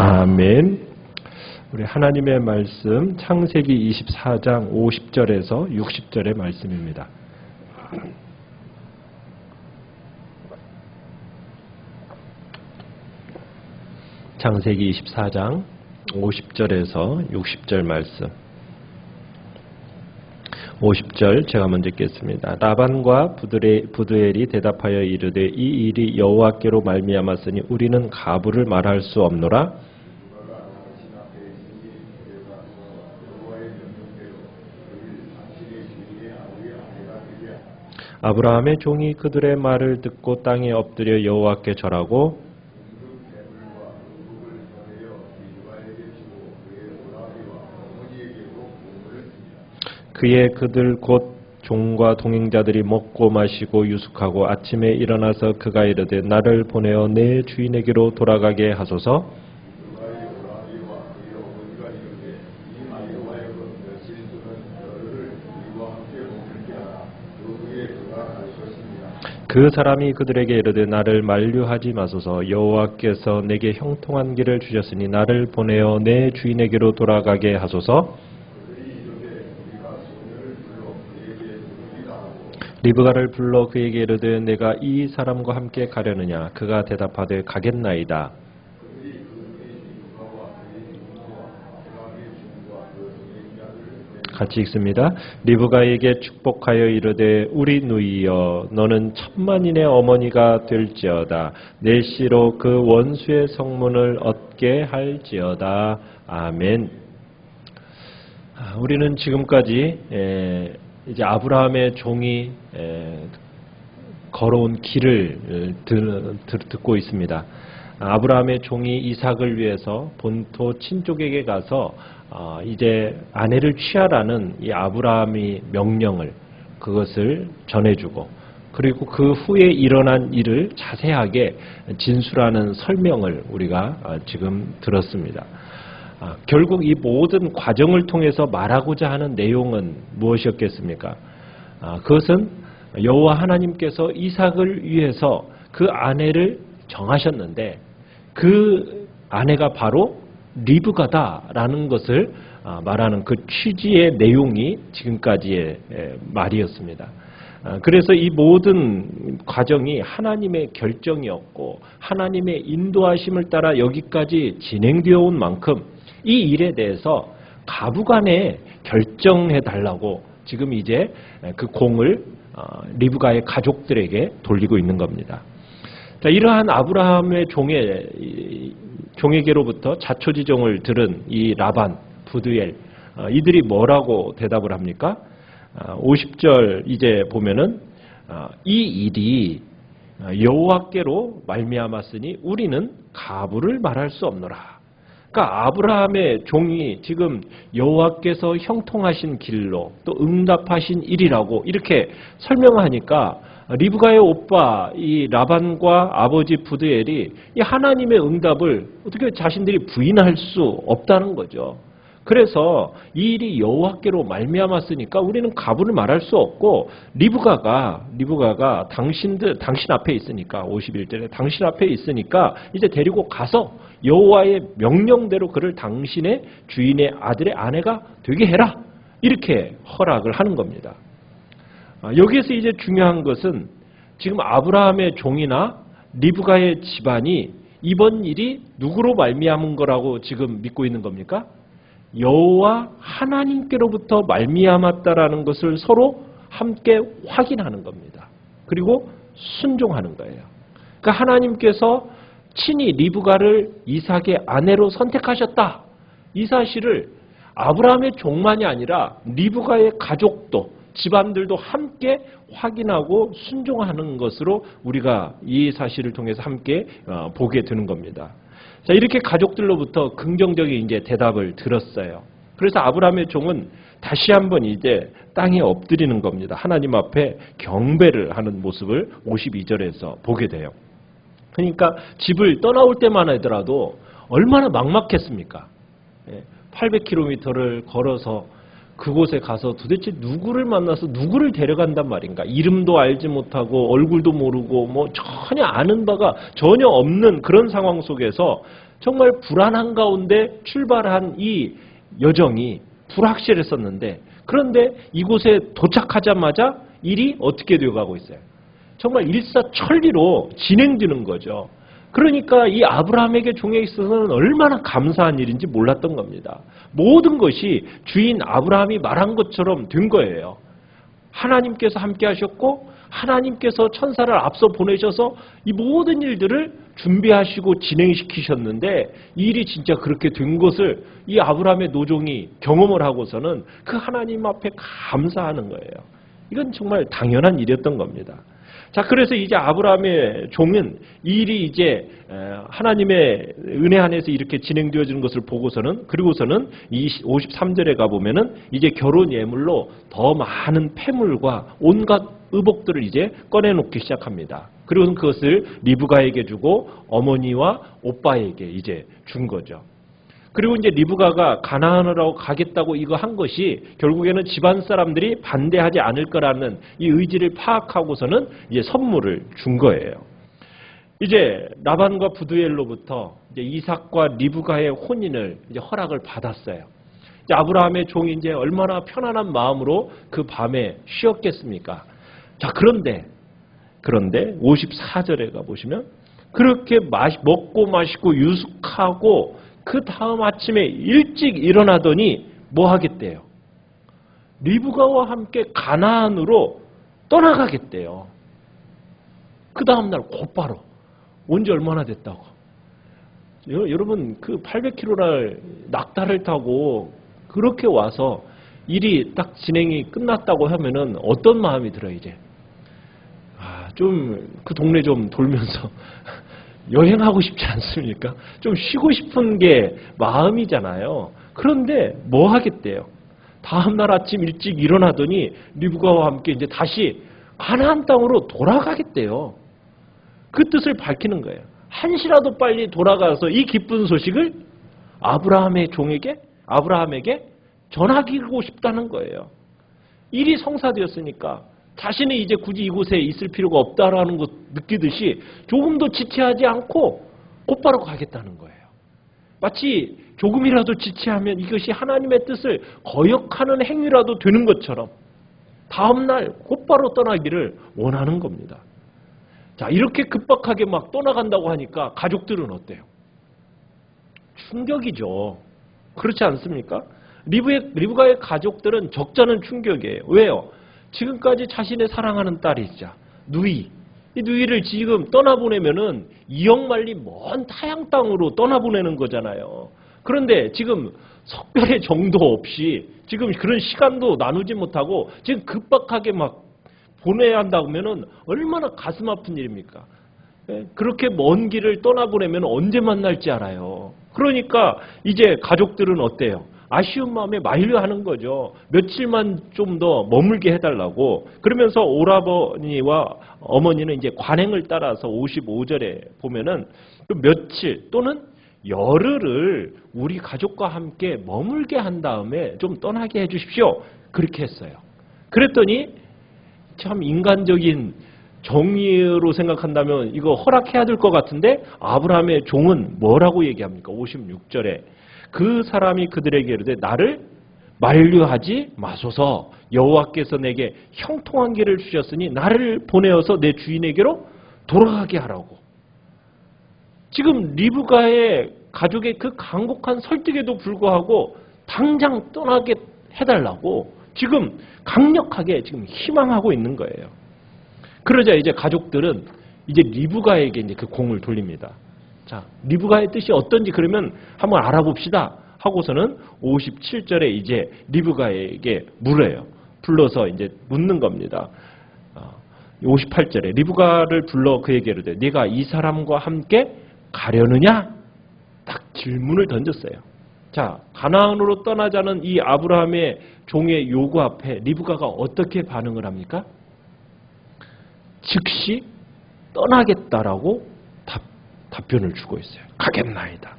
아멘. 우리 하나님의 말씀 창세기 24장 50절에서 60절의 말씀입니다. 창세기 24장 50절에서 60절 말씀. 50절 제가 먼저 읽겠습니다. 라반과 부두엘이 대답하여 이르되 이 일이 여호와께로 말미암았으니 우리는 가부를 말할 수 없노라. 아브라함의 종이 그들의 말을 듣고 땅에 엎드려 여호와께 절하고 그의 그들 곧 종과 동행자들이 먹고 마시고 유숙하고 아침에 일어나서 그가 이르되 나를 보내어 내 주인에게로 돌아가게 하소서. 그 사람이 그들에게 이르되 나를 만류하지 마소서. 여호와께서 내게 형통한 길을 주셨으니 나를 보내어 내 주인에게로 돌아가게 하소서. 리브가를 불러 그에게 이르되 내가 이 사람과 함께 가려느냐. 그가 대답하되 가겠나이다. 같이 읽습니다. 리브가에게 축복하여 이르되 우리 누이여 너는 천만인의 어머니가 될지어다. 내 씨로 그 원수의 성문을 얻게 할지어다. 아멘. 우리는 지금까지 이제 아브라함의 종이 걸어온 길을 듣고 있습니다. 아브라함의 종이 이삭을 위해서 본토 친족에게 가서 이제 아내를 취하라는 이 아브라함의 명령을 그것을 전해주고 그리고 그 후에 일어난 일을 자세하게 진술하는 설명을 우리가 지금 들었습니다. 결국 이 모든 과정을 통해서 말하고자 하는 내용은 무엇이었겠습니까? 그것은 여호와 하나님께서 이삭을 위해서 그 아내를 정하셨는데 그 아내가 바로 리브가다라는 것을 말하는 그 취지의 내용이 지금까지의 말이었습니다. 그래서 이 모든 과정이 하나님의 결정이었고 하나님의 인도하심을 따라 여기까지 진행되어 온 만큼 이 일에 대해서 가부간에 결정해달라고 지금 이제 그 공을 리브가의 가족들에게 돌리고 있는 겁니다. 자, 이러한 아브라함의 종에게로부터 자초지종을 들은 이 라반, 부두엘 이들이 뭐라고 대답을 합니까? 50절 이제 보면은 이 일이 여호와께로 말미암았으니 우리는 가부를 말할 수 없노라. 그러니까 아브라함의 종이 지금 여호와께서 형통하신 길로 또 응답하신 일이라고 이렇게 설명하니까 리브가의 오빠 이 라반과 아버지 부두엘이 이 하나님의 응답을 어떻게 자신들이 부인할 수 없다는 거죠. 그래서 이 일이 여호와께로 말미암았으니까 우리는 가부를 말할 수 없고 리브가가 당신 앞에 있으니까 51절에 당신 앞에 있으니까 이제 데리고 가서 여호와의 명령대로 그를 당신의 주인의 아들의 아내가 되게 해라. 이렇게 허락을 하는 겁니다. 여기에서 이제 중요한 것은 지금 아브라함의 종이나 리브가의 집안이 이번 일이 누구로 말미암은 거라고 지금 믿고 있는 겁니까? 여호와 하나님께로부터 말미암았다라는 것을 서로 함께 확인하는 겁니다. 그리고 순종하는 거예요. 그러니까 하나님께서 친히 리브가를 이삭의 아내로 선택하셨다. 이 사실을 아브라함의 종만이 아니라 리브가의 가족도 집안들도 함께 확인하고 순종하는 것으로 우리가 이 사실을 통해서 함께 보게 되는 겁니다. 자, 이렇게 가족들로부터 긍정적인 이제 대답을 들었어요. 그래서 아브라함의 종은 다시 한번 이제 땅에 엎드리는 겁니다. 하나님 앞에 경배를 하는 모습을 52절에서 보게 돼요. 그러니까 집을 떠나올 때만 하더라도 얼마나 막막했습니까? 800km를 걸어서 그곳에 가서 도대체 누구를 만나서 누구를 데려간단 말인가? 이름도 알지 못하고 얼굴도 모르고 뭐 전혀 아는 바가 전혀 없는 그런 상황 속에서 정말 불안한 가운데 출발한 이 여정이 불확실했었는데, 그런데 이곳에 도착하자마자 일이 어떻게 되어가고 있어요? 정말 일사천리로 진행되는 거죠. 그러니까 이 아브라함에게 종에 있어서는 얼마나 감사한 일인지 몰랐던 겁니다. 모든 것이 주인 아브라함이 말한 것처럼 된 거예요. 하나님께서 함께 하셨고 하나님께서 천사를 앞서 보내셔서 이 모든 일들을 준비하시고 진행시키셨는데, 이 일이 진짜 그렇게 된 것을 이 아브라함의 노종이 경험을 하고서는 그 하나님 앞에 감사하는 거예요. 이건 정말 당연한 일이었던 겁니다. 자, 그래서 이제 아브라함의 종은 이 일이 이제 하나님의 은혜 안에서 이렇게 진행되어지는 것을 보고서는, 그리고서는 53절에 가보면은 이제 결혼 예물로 더 많은 폐물과 온갖 의복들을 이제 꺼내놓기 시작합니다. 그리고 그것을 리브가에게 주고 어머니와 오빠에게 이제 준 거죠. 그리고 이제 리브가가 가나안으로 가겠다고 이거 한 것이 결국에는 집안 사람들이 반대하지 않을 거라는 이 의지를 파악하고서는 이제 선물을 준 거예요. 이제 라반과 부두엘로부터 이제 이삭과 리브가의 혼인을 이제 허락을 받았어요. 이제 아브라함의 종이 이제 얼마나 편안한 마음으로 그 밤에 쉬었겠습니까? 자, 그런데 54절에 가보시면 그렇게 먹고 마시고 유숙하고 그 다음 아침에 일찍 일어나더니 뭐 하겠대요? 리브가와 함께 가나안으로 떠나가겠대요. 그 다음날 곧바로. 온지 얼마나 됐다고. 여러분, 그 800km를 낙타를 타고 그렇게 와서 일이 딱 진행이 끝났다고 하면은 어떤 마음이 들어요, 이제? 좀 그 동네 좀 돌면서 여행하고 싶지 않습니까? 좀 쉬고 싶은 게 마음이잖아요. 그런데 뭐 하겠대요? 다음날 아침 일찍 일어나더니 리브가와 함께 이제 다시 가나안 땅으로 돌아가겠대요. 그 뜻을 밝히는 거예요. 한시라도 빨리 돌아가서 이 기쁜 소식을 아브라함의 아브라함에게 전하기고 싶다는 거예요. 일이 성사되었으니까 자신이 이제 굳이 이곳에 있을 필요가 없다라는 것 느끼듯이 조금도 지체하지 않고 곧바로 가겠다는 거예요. 마치 조금이라도 지체하면 이것이 하나님의 뜻을 거역하는 행위라도 되는 것처럼 다음날 곧바로 떠나기를 원하는 겁니다. 자, 이렇게 급박하게 막 떠나간다고 하니까 가족들은 어때요? 충격이죠. 그렇지 않습니까? 리브가의 가족들은 적잖은 충격이에요. 왜요? 지금까지 자신의 사랑하는 딸이자 누이, 이 누이를 지금 떠나보내면은 이역만리 먼 타양 땅으로 떠나보내는 거잖아요. 그런데 지금 석별의 정도 없이 지금 그런 시간도 나누지 못하고 지금 급박하게 막 보내야 한다고 하면은 얼마나 가슴 아픈 일입니까? 그렇게 먼 길을 떠나보내면 언제 만날지 알아요. 그러니까 이제 가족들은 어때요? 아쉬운 마음에 만류하는 거죠. 며칠만 좀 더 머물게 해달라고. 그러면서 오라버니와 어머니는 이제 관행을 따라서 55절에 보면은 그 며칠 또는 열흘을 우리 가족과 함께 머물게 한 다음에 좀 떠나게 해주십시오. 그렇게 했어요. 그랬더니 참 인간적인 정의로 생각한다면 이거 허락해야 될 것 같은데 아브라함의 종은 뭐라고 얘기합니까? 56절에 그 사람이 그들에게 이르되 나를 만류하지 마소서. 여호와께서 내게 형통한 길을 주셨으니 나를 보내어서 내 주인에게로 돌아가게 하라고. 지금 리브가의 가족의 그 간곡한 설득에도 불구하고 당장 떠나게 해달라고 지금 강력하게 지금 희망하고 있는 거예요. 그러자 이제 가족들은 이제 리브가에게 이제 그 공을 돌립니다. 자, 리브가의 뜻이 어떤지 그러면 한번 알아봅시다 하고서는 57절에 이제 리브가에게 물어요. 불러서 이제 묻는 겁니다. 58절에 리브가를 불러 그에게 이르되 네가 이 사람과 함께 가려느냐? 딱 질문을 던졌어요. 자, 가나안으로 떠나자는 이 아브라함의 종의 요구 앞에 리브가가 어떻게 반응을 합니까? 즉시 떠나겠다라고 답변을 주고 있어요. 가겠나이다.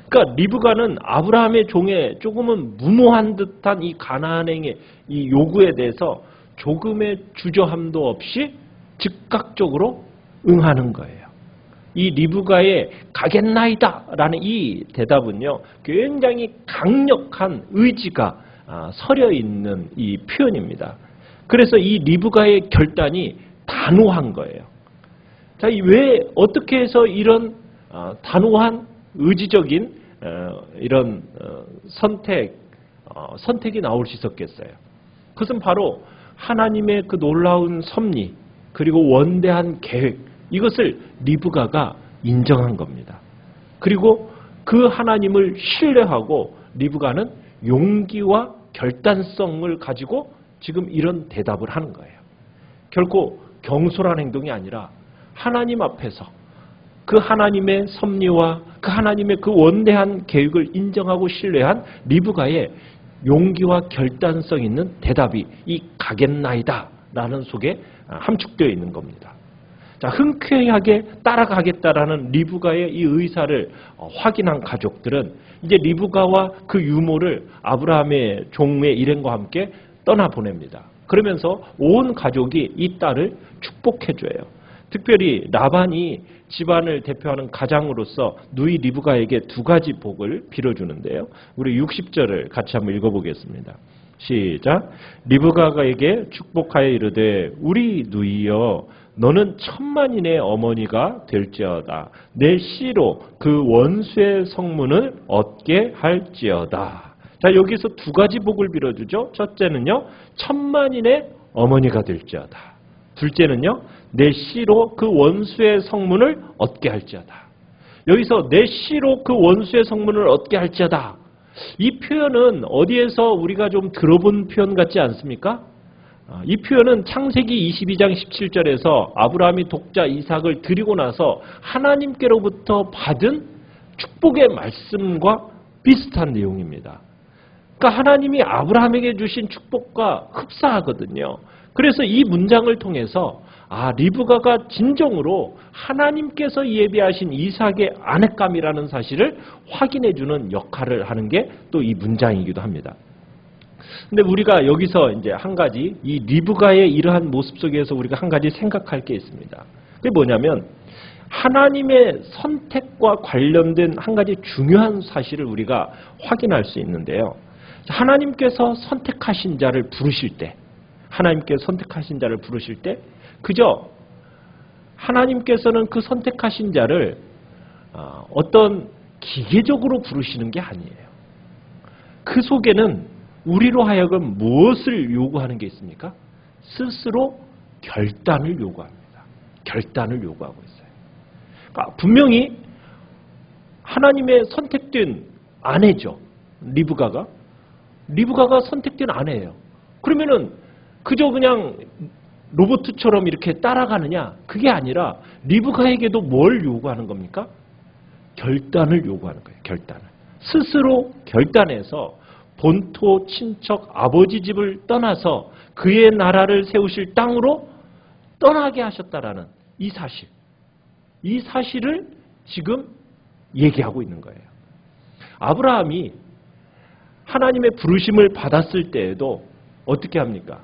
그러니까 리브가는 아브라함의 종의 조금은 무모한 듯한 이 가나안행의 이 요구에 대해서 조금의 주저함도 없이 즉각적으로 응하는 거예요. 이 리브가의 가겠나이다라는 이 대답은요, 굉장히 강력한 의지가 서려 있는 이 표현입니다. 그래서 이 리브가의 결단이 단호한 거예요. 자, 왜 어떻게 해서 이런 단호한 의지적인 이런 선택이 나올 수 있었겠어요? 그것은 바로 하나님의 그 놀라운 섭리 그리고 원대한 계획, 이것을 리브가가 인정한 겁니다. 그리고 그 하나님을 신뢰하고 리브가는 용기와 결단성을 가지고 지금 이런 대답을 하는 거예요. 결코 경솔한 행동이 아니라 하나님 앞에서 그 하나님의 섭리와 그 하나님의 그 원대한 계획을 인정하고 신뢰한 리브가의 용기와 결단성 있는 대답이 이 가겠나이다 라는 속에 함축되어 있는 겁니다. 자, 흔쾌하게 따라가겠다라는 리브가의 이 의사를 확인한 가족들은 이제 리브가와 그 유모를 아브라함의 종의 일행과 함께 떠나보냅니다. 그러면서 온 가족이 이 딸을 축복해줘요. 특별히 라반이 집안을 대표하는 가장으로서 누이 리브가에게 두 가지 복을 빌어주는데요. 우리 60절을 같이 한번 읽어보겠습니다. 시작. 리브가에게 축복하여 이르되 우리 누이여 너는 천만인의 어머니가 될지어다. 내 씨로 그 원수의 성문을 얻게 할지어다. 자, 여기서 두 가지 복을 빌어주죠. 첫째는요, 천만인의 어머니가 될지어다. 둘째는요, 내 씨로 그 원수의 성문을 얻게 할지어다. 여기서 내 씨로 그 원수의 성문을 얻게 할지어다. 이 표현은 어디에서 우리가 좀 들어본 표현 같지 않습니까? 이 표현은 창세기 22장 17절에서 아브라함이 독자 이삭을 드리고 나서 하나님께로부터 받은 축복의 말씀과 비슷한 내용입니다. 그러니까 하나님이 아브라함에게 주신 축복과 흡사하거든요. 그래서 이 문장을 통해서 리브가가 진정으로 하나님께서 예비하신 이삭의 아내감이라는 사실을 확인해주는 역할을 하는 게 또 이 문장이기도 합니다. 근데 우리가 여기서 이제 한 가지 이 리브가의 이러한 모습 속에서 우리가 한 가지 생각할 게 있습니다. 그게 뭐냐면 하나님의 선택과 관련된 한 가지 중요한 사실을 우리가 확인할 수 있는데요. 하나님께서 선택하신 자를 부르실 때, 그저 하나님께서는 그 선택하신 자를 어떤 기계적으로 부르시는 게 아니에요. 그 속에는 우리로 하여금 무엇을 요구하는 게 있습니까? 스스로 결단을 요구합니다. 결단을 요구하고 있어요. 그러니까 분명히 하나님의 선택된 아내죠. 리브가가 선택된 아내예요. 그러면은 그저 그냥 로봇처럼 이렇게 따라가느냐? 그게 아니라 리브가에게도 뭘 요구하는 겁니까? 결단을 요구하는 거예요. 결단을. 스스로 결단해서 본토 친척 아버지 집을 떠나서 그의 나라를 세우실 땅으로 떠나게 하셨다라는 이 사실을 지금 얘기하고 있는 거예요. 아브라함이 하나님의 부르심을 받았을 때에도 어떻게 합니까?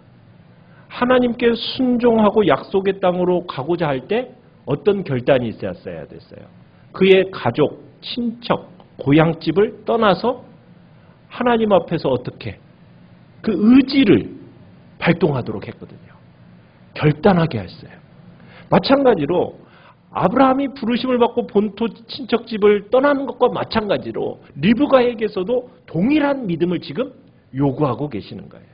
하나님께 순종하고 약속의 땅으로 가고자 할 때 어떤 결단이 있었어야 됐어요? 그의 가족, 친척, 고향집을 떠나서 하나님 앞에서 어떻게 그 의지를 발동하도록 했거든요. 결단하게 했어요. 마찬가지로 아브라함이 부르심을 받고 본토 친척집을 떠나는 것과 마찬가지로 리브가에게서도 동일한 믿음을 지금 요구하고 계시는 거예요.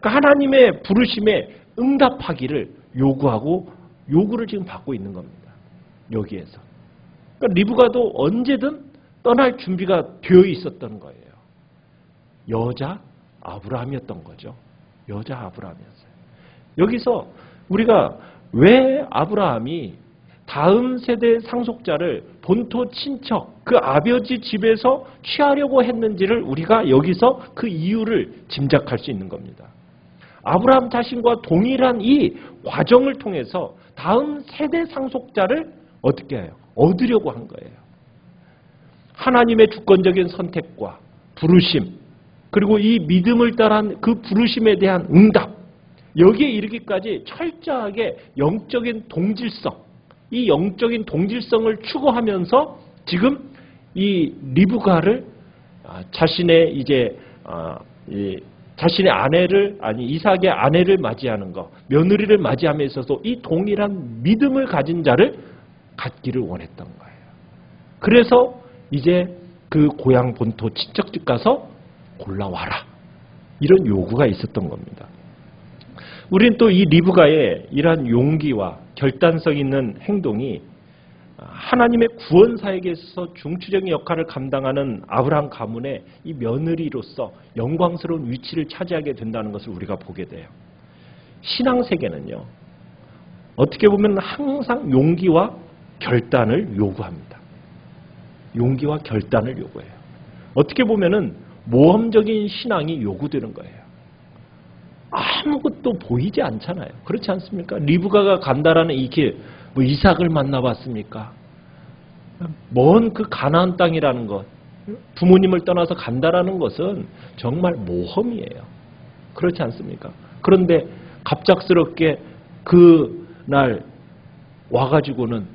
그러니까 하나님의 부르심에 응답하기를 요구를 지금 받고 있는 겁니다. 여기에서. 그러니까 리브가도 언제든 떠날 준비가 되어 있었던 거예요. 여자 아브라함이었던 거죠. 여자 아브라함이었어요. 여기서 우리가 왜 아브라함이 다음 세대 상속자를 본토 친척, 그 아버지 집에서 취하려고 했는지를 우리가 여기서 그 이유를 짐작할 수 있는 겁니다. 아브라함 자신과 동일한 이 과정을 통해서 다음 세대 상속자를 어떻게 해요? 얻으려고 한 거예요. 하나님의 주권적인 선택과 부르심, 그리고 이 믿음을 따른 그 부르심에 대한 응답, 여기에 이르기까지 철저하게 영적인 동질성, 이 영적인 동질성을 추구하면서 지금 이 리브가를 자신의 자신의 이삭의 아내를 맞이하는 것, 며느리를 맞이함에 있어서 이 동일한 믿음을 가진 자를 갖기를 원했던 거예요. 그래서 이제 그 고향 본토 친척집 가서 골라와라. 이런 요구가 있었던 겁니다. 우리는 또 이 리브가의 이러한 용기와 결단성 있는 행동이 하나님의 구원 사역에 있어서 중추적인 역할을 감당하는 아브라함 가문의 이 며느리로서 영광스러운 위치를 차지하게 된다는 것을 우리가 보게 돼요. 신앙 세계는요, 어떻게 보면 항상 용기와 결단을 요구합니다. 용기와 결단을 요구해요. 어떻게 보면은 모험적인 신앙이 요구되는 거예요. 아무것도 보이지 않잖아요. 그렇지 않습니까? 리브가가 간다라는 이 길, 뭐 이삭을 만나봤습니까? 먼 그 가나안 땅이라는 것, 부모님을 떠나서 간다라는 것은 정말 모험이에요. 그렇지 않습니까? 그런데 갑작스럽게 그날 와가지고는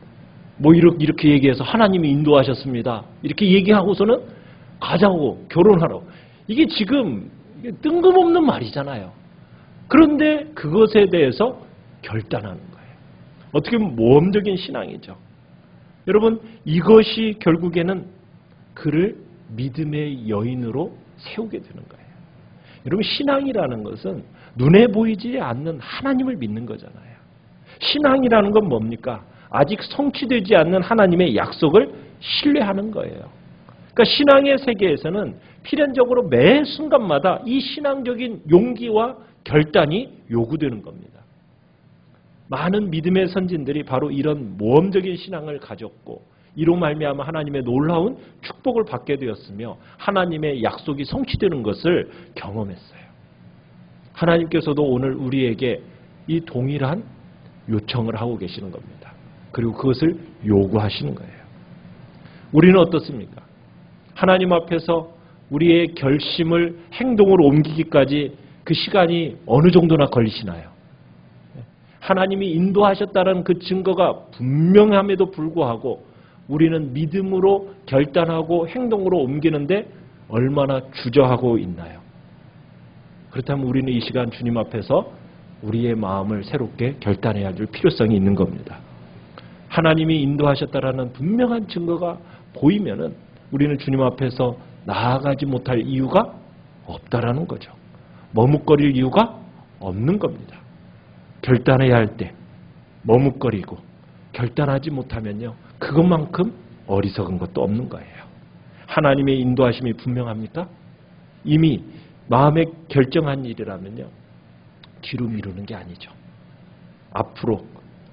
뭐 이렇게 얘기해서 하나님이 인도하셨습니다. 이렇게 얘기하고서는 가자고 결혼하러. 이게 지금 뜬금없는 말이잖아요. 그런데 그것에 대해서 결단하는 거예요. 어떻게 보면 모험적인 신앙이죠. 여러분, 이것이 결국에는 그를 믿음의 여인으로 세우게 되는 거예요. 여러분, 신앙이라는 것은 눈에 보이지 않는 하나님을 믿는 거잖아요. 신앙이라는 건 뭡니까? 아직 성취되지 않는 하나님의 약속을 신뢰하는 거예요. 그러니까 신앙의 세계에서는 필연적으로 매 순간마다 이 신앙적인 용기와 결단이 요구되는 겁니다. 많은 믿음의 선진들이 바로 이런 모험적인 신앙을 가졌고 이로 말미암아 하나님의 놀라운 축복을 받게 되었으며 하나님의 약속이 성취되는 것을 경험했어요. 하나님께서도 오늘 우리에게 이 동일한 요청을 하고 계시는 겁니다. 그리고 그것을 요구하시는 거예요. 우리는 어떻습니까? 하나님 앞에서 우리의 결심을 행동으로 옮기기까지 그 시간이 어느 정도나 걸리시나요? 하나님이 인도하셨다는 그 증거가 분명함에도 불구하고 우리는 믿음으로 결단하고 행동으로 옮기는데 얼마나 주저하고 있나요? 그렇다면 우리는 이 시간 주님 앞에서 우리의 마음을 새롭게 결단해야 할 필요성이 있는 겁니다. 하나님이 인도하셨다라는 분명한 증거가 보이면은 우리는 주님 앞에서 나아가지 못할 이유가 없다라는 거죠. 머뭇거릴 이유가 없는 겁니다. 결단해야 할 때 머뭇거리고 결단하지 못하면요, 그것만큼 어리석은 것도 없는 거예요. 하나님의 인도하심이 분명합니까? 이미 마음에 결정한 일이라면요, 뒤로 미루는 게 아니죠. 앞으로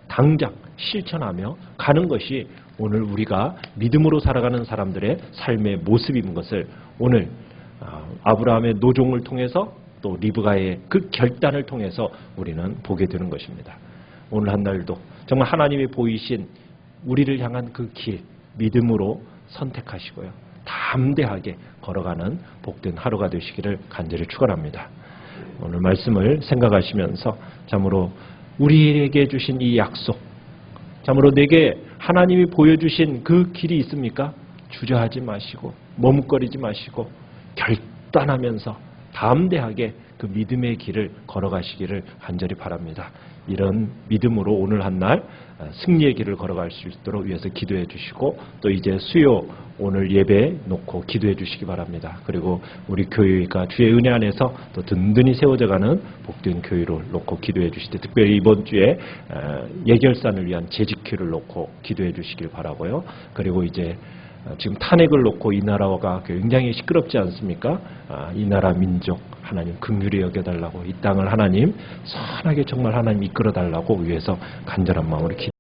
당장 실천하며 가는 것이 오늘 우리가 믿음으로 살아가는 사람들의 삶의 모습인 것을 오늘 아브라함의 노종을 통해서 또 리브가의 그 결단을 통해서 우리는 보게 되는 것입니다. 오늘 한 날도 정말 하나님이 보이신 우리를 향한 그 길, 믿음으로 선택하시고요, 담대하게 걸어가는 복된 하루가 되시기를 간절히 축원합니다. 오늘 말씀을 생각하시면서 참으로 우리에게 주신 이 약속, 참으로 내게 하나님이 보여주신 그 길이 있습니까? 주저하지 마시고 머뭇거리지 마시고 결단하면서 담대하게 그 믿음의 길을 걸어가시기를 간절히 바랍니다. 이런 믿음으로 오늘 한 날 승리의 길을 걸어갈 수 있도록 위해서 기도해 주시고 또 이제 수요 오늘 예배 놓고 기도해 주시기 바랍니다. 그리고 우리 교회가 주의 은혜 안에서 또 든든히 세워져가는 복된 교회로 놓고 기도해 주시되 특별히 이번 주에 예결산을 위한 재직회를 놓고 기도해 주시길 바라고요. 그리고 이제 지금 탄핵을 놓고 이 나라가 굉장히 시끄럽지 않습니까? 이 나라 민족 하나님 긍휼히 여겨달라고, 이 땅을 하나님 선하게 정말 하나님 이끌어달라고 위해서 간절한 마음으로 기도합니다.